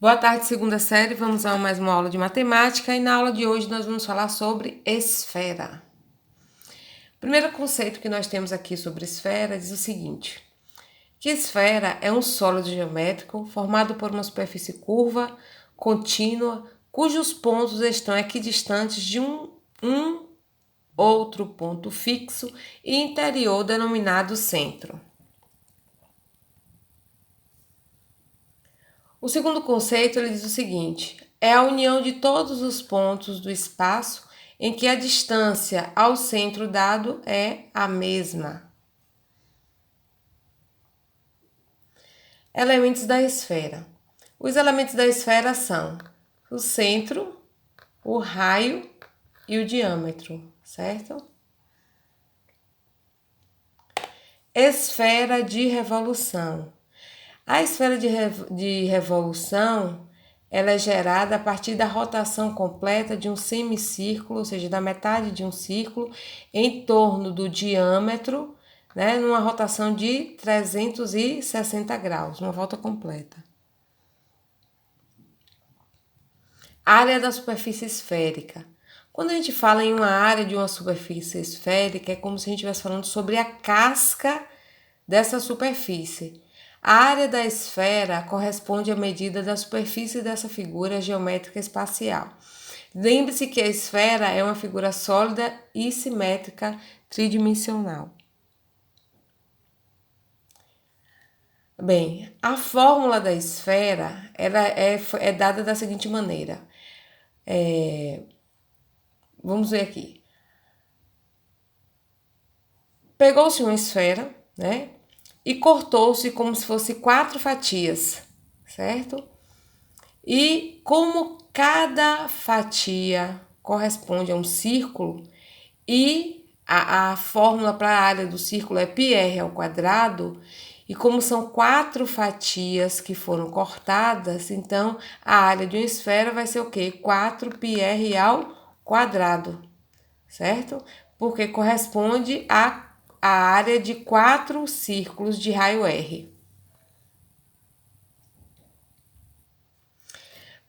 Boa tarde, segunda série. Vamos a mais uma aula de matemática e na aula de hoje nós vamos falar sobre esfera. O primeiro conceito que nós temos aqui sobre esfera diz o seguinte: que esfera é um sólido geométrico formado por uma superfície curva, contínua, cujos pontos estão equidistantes de um outro ponto fixo e interior denominado centro. O segundo conceito ele diz o seguinte: é a união de todos os pontos do espaço em que a distância ao centro dado é a mesma. Elementos da esfera. Os elementos da esfera são o centro, o raio e o diâmetro, certo? Esfera de revolução. A esfera de revolução ela é gerada a partir da rotação completa de um semicírculo, ou seja, da metade de um círculo, em torno do diâmetro, né, numa rotação de 360 graus, uma volta completa. Área da superfície esférica. Quando a gente fala em uma área de uma superfície esférica, é como se a gente estivesse falando sobre a casca dessa superfície. A área da esfera corresponde à medida da superfície dessa figura geométrica espacial. Lembre-se que a esfera é uma figura sólida e simétrica tridimensional. Bem, a fórmula da esfera ela é dada da seguinte maneira. Vamos ver aqui. Pegou-se uma esfera, né? E cortou-se como se fosse 4 fatias, certo? E como cada fatia corresponde a um círculo e a fórmula para a área do círculo é πr ao quadrado, e como são 4 fatias que foram cortadas, então a área de uma esfera vai ser o quê? 4πr ao quadrado, certo? Porque corresponde a área de 4 círculos de raio R.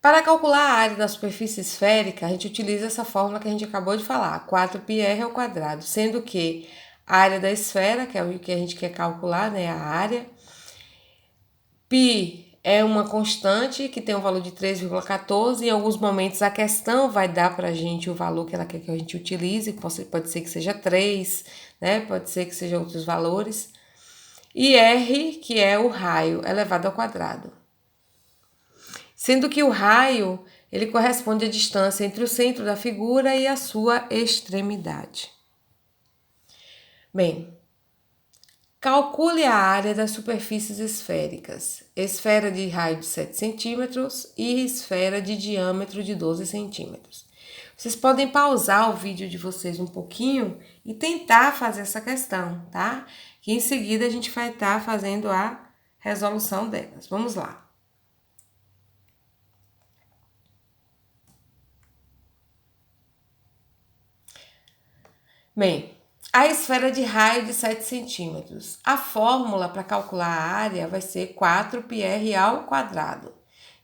Para calcular a área da superfície esférica, a gente utiliza essa fórmula que a gente acabou de falar, 4πr ao quadrado, sendo que a área da esfera, que é o que a gente quer calcular, né, a área, π é uma constante que tem um valor de 3,14. Em alguns momentos a questão vai dar para a gente o valor que ela quer que a gente utilize, pode ser que seja 3, né? Pode ser que seja outros valores. E R, que é o raio elevado ao quadrado. Sendo que o raio, ele corresponde à distância entre o centro da figura e a sua extremidade. Bem, calcule a área das superfícies esféricas, esfera de raio de 7 centímetros e esfera de diâmetro de 12 centímetros. Vocês podem pausar o vídeo de vocês um pouquinho e tentar fazer essa questão, tá? Que em seguida a gente vai estar fazendo a resolução delas. Vamos lá. Bem, a esfera de raio de 7 centímetros. A fórmula para calcular a área vai ser 4πr ao quadrado.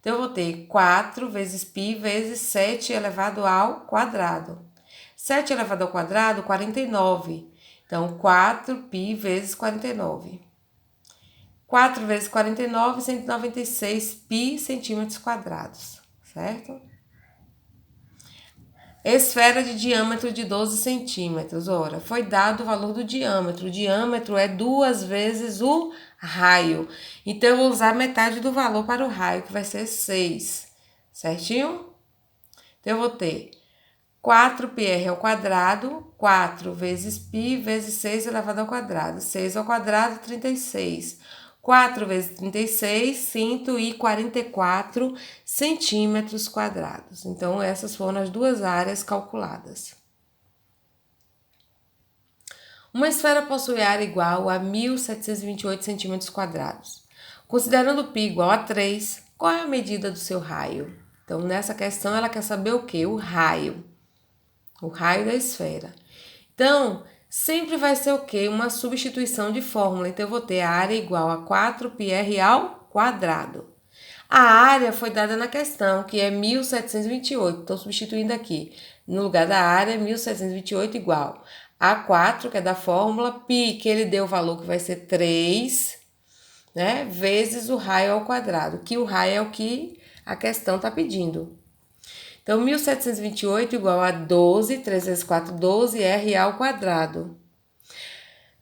Então, eu vou ter 4 vezes π vezes 7 elevado ao quadrado. 7 elevado ao quadrado, 49. Então, 4π vezes 49. 4 vezes 49, 196 π centímetros quadrados, certo? Esfera de diâmetro de 12 centímetros. Ora, foi dado o valor do diâmetro. O diâmetro é 2 vezes o raio. Então, eu vou usar metade do valor para o raio, que vai ser 6. Certinho? Então, eu vou ter 4πr ao quadrado, 4 vezes π vezes 6 elevado ao quadrado. 6 ao quadrado, 36. 4 vezes 36, 144 centímetros quadrados. Então, essas foram as duas áreas calculadas. Uma esfera possui área igual a 1.728 centímetros quadrados. Considerando π igual a 3, qual é a medida do seu raio? Então, nessa questão, ela quer saber o quê? O raio. O raio da esfera. Então, sempre vai ser o quê? Uma substituição de fórmula. Então, eu vou ter a área igual a 4πr ao quadrado. A área foi dada na questão, que é 1.728. Estou substituindo aqui. No lugar da área, 1.728 igual a 4, que é da fórmula, π, que ele deu o valor que vai ser 3, né? Vezes o raio ao quadrado, que o raio é o que a questão está pedindo. Então, 1.728 igual a 12, 3 vezes 4, 12, R ao quadrado.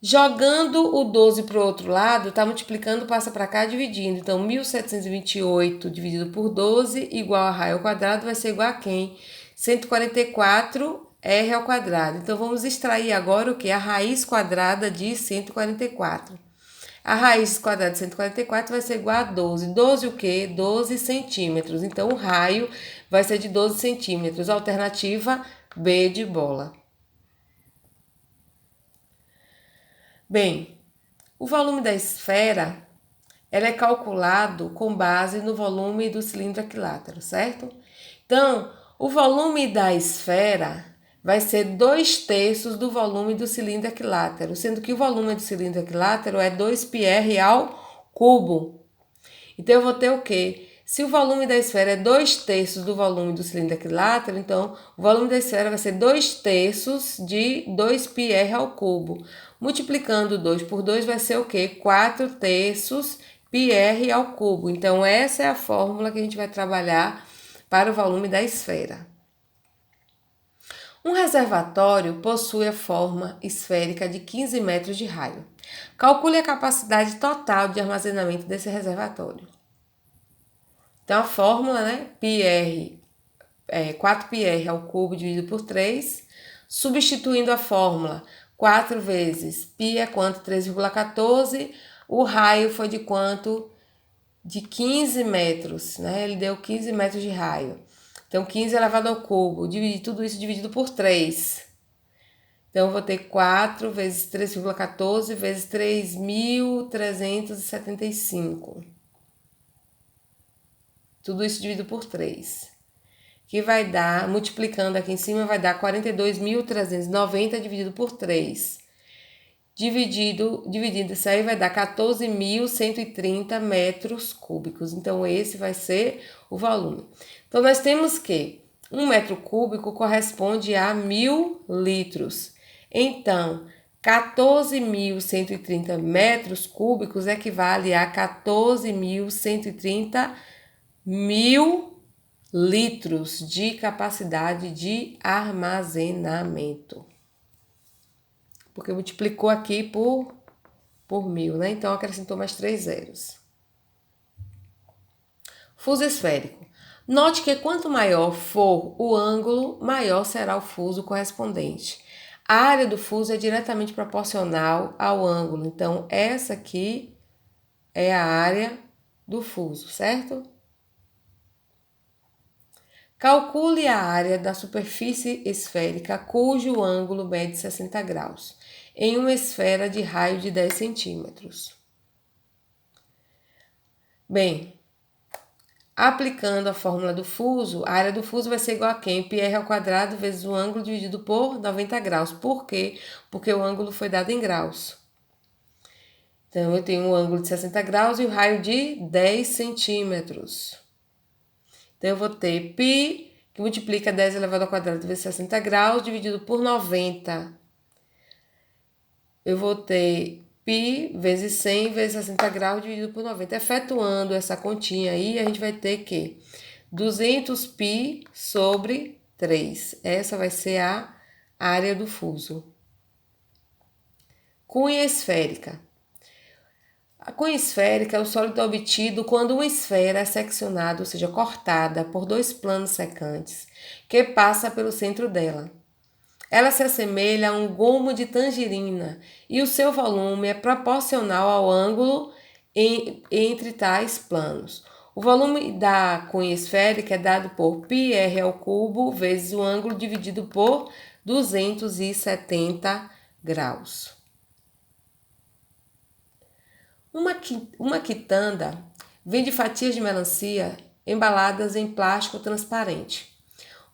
Jogando o 12 para o outro lado, está multiplicando, passa para cá, dividindo. Então, 1.728 dividido por 12 igual a raio ao quadrado vai ser igual a quem? 144 R ao quadrado. Então, vamos extrair agora o que? A raiz quadrada de 144. A raiz quadrada de 144 vai ser igual a 12. 12 o quê? 12 centímetros. Então, o raio vai ser de 12 centímetros. Alternativa B de bola. Bem, o volume da esfera ela é calculado com base no volume do cilindro equilátero, certo? Então, o volume da esfera vai ser 2/3 do volume do cilindro equilátero, sendo que o volume do cilindro equilátero é 2πr ao cubo. Então, eu vou ter o quê? Se o volume da esfera é 2/3 do volume do cilindro equilátero, então o volume da esfera vai ser 2/3 de 2πr ao cubo. Multiplicando 2 por 2 vai ser o quê? 4/3 πr ao cubo. Então, essa é a fórmula que a gente vai trabalhar para o volume da esfera. Um reservatório possui a forma esférica de 15 metros de raio. Calcule a capacidade total de armazenamento desse reservatório. Então, a fórmula, né? πr é 4πr ao cubo dividido por 3. Substituindo a fórmula, 4 vezes π é quanto? 3,14. O raio foi de quanto? De 15 metros, né? Ele deu 15 metros de raio. Então, 15 elevado ao cubo, tudo isso dividido por 3. Então, eu vou ter 4 vezes 3,14 vezes 3.375. Tudo isso dividido por 3. Que vai dar, multiplicando aqui em cima, vai dar 42.390 dividido por 3. Dividido isso aí vai dar 14.130 metros cúbicos. Então, esse vai ser o volume. Então, nós temos que 1 metro cúbico corresponde a 1.000 litros. Então, 14.130 metros cúbicos equivale a 14.130 mil litros de capacidade de armazenamento. Porque multiplicou aqui por 1.000, né? Então, acrescentou mais 3 zeros. Fuso esférico. Note que quanto maior for o ângulo, maior será o fuso correspondente. A área do fuso é diretamente proporcional ao ângulo. Então, essa aqui é a área do fuso, certo? Calcule a área da superfície esférica cujo ângulo mede 60 graus, em uma esfera de raio de 10 centímetros. Bem, aplicando a fórmula do fuso, a área do fuso vai ser igual a quem? πr ao quadrado vezes o ângulo dividido por 90 graus. Por quê? Porque o ângulo foi dado em graus. Então, eu tenho um ângulo de 60 graus e o raio de 10 centímetros. Então, eu vou ter π, que multiplica 10 elevado ao quadrado vezes 60 graus, dividido por 90. Eu vou ter π vezes 100 vezes 60 graus, dividido por 90. Efetuando essa continha aí, a gente vai ter que 200π sobre 3. Essa vai ser a área do fuso. Cunha esférica. A cunha esférica é o sólido obtido quando uma esfera é seccionada, ou seja, cortada por 2 planos secantes, que passa pelo centro dela. Ela se assemelha a um gomo de tangerina e o seu volume é proporcional ao ângulo entre tais planos. O volume da cunha esférica é dado por πr ao cubo vezes o ângulo dividido por 270 graus. Uma quitanda vem de fatias de melancia embaladas em plástico transparente.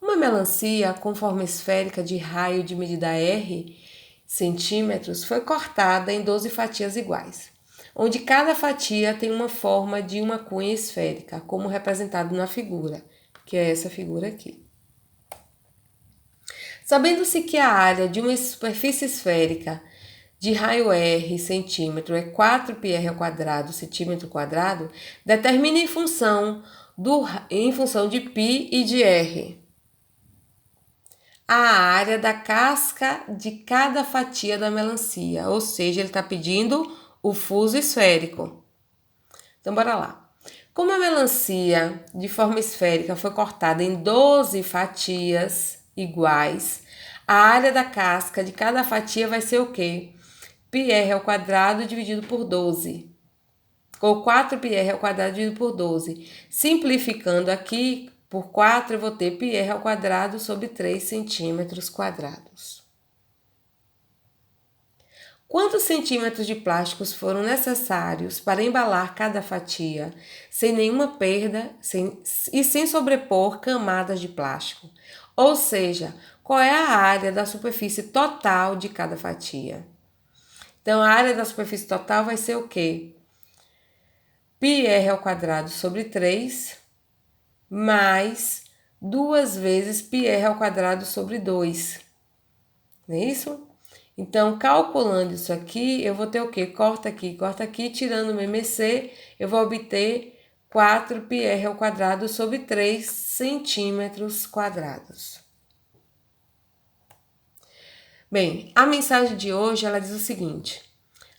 Uma melancia com forma esférica de raio de medida R centímetros foi cortada em 12 fatias iguais. onde cada fatia tem uma forma de uma cunha esférica, como representado na figura, que é essa figura aqui. Sabendo-se que a área de uma superfície esférica de raio R centímetro é 4 πr ao quadrado centímetro quadrado, determina em função de π e de R a área da casca de cada fatia da melancia, ou seja, ele está pedindo o fuso esférico. Então, bora lá. Como a melancia de forma esférica foi cortada em 12 fatias iguais, a área da casca de cada fatia vai ser o quê? πr ao quadrado dividido por 12. Ou 4πr ao quadrado dividido por 12. Simplificando aqui, por 4 eu vou ter πr ao quadrado sobre 3 centímetros quadrados. Quantos centímetros de plásticos foram necessários para embalar cada fatia, sem nenhuma perda e sem sobrepor camadas de plástico? Ou seja, qual é a área da superfície total de cada fatia? Então, a área da superfície total vai ser o quê? πr ao quadrado sobre 3 mais 2 vezes πr ao quadrado sobre 2. Não é isso? Então, calculando isso aqui, eu vou ter o quê? Corta aqui, tirando o MMC, eu vou obter 4 πr ao quadrado sobre 3 centímetros quadrados. Bem, a mensagem de hoje, ela diz o seguinte: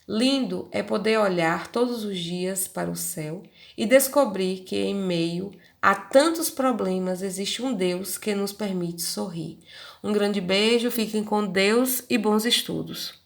lindo é poder olhar todos os dias para o céu e descobrir que em meio a tantos problemas existe um Deus que nos permite sorrir. Um grande beijo, fiquem com Deus e bons estudos.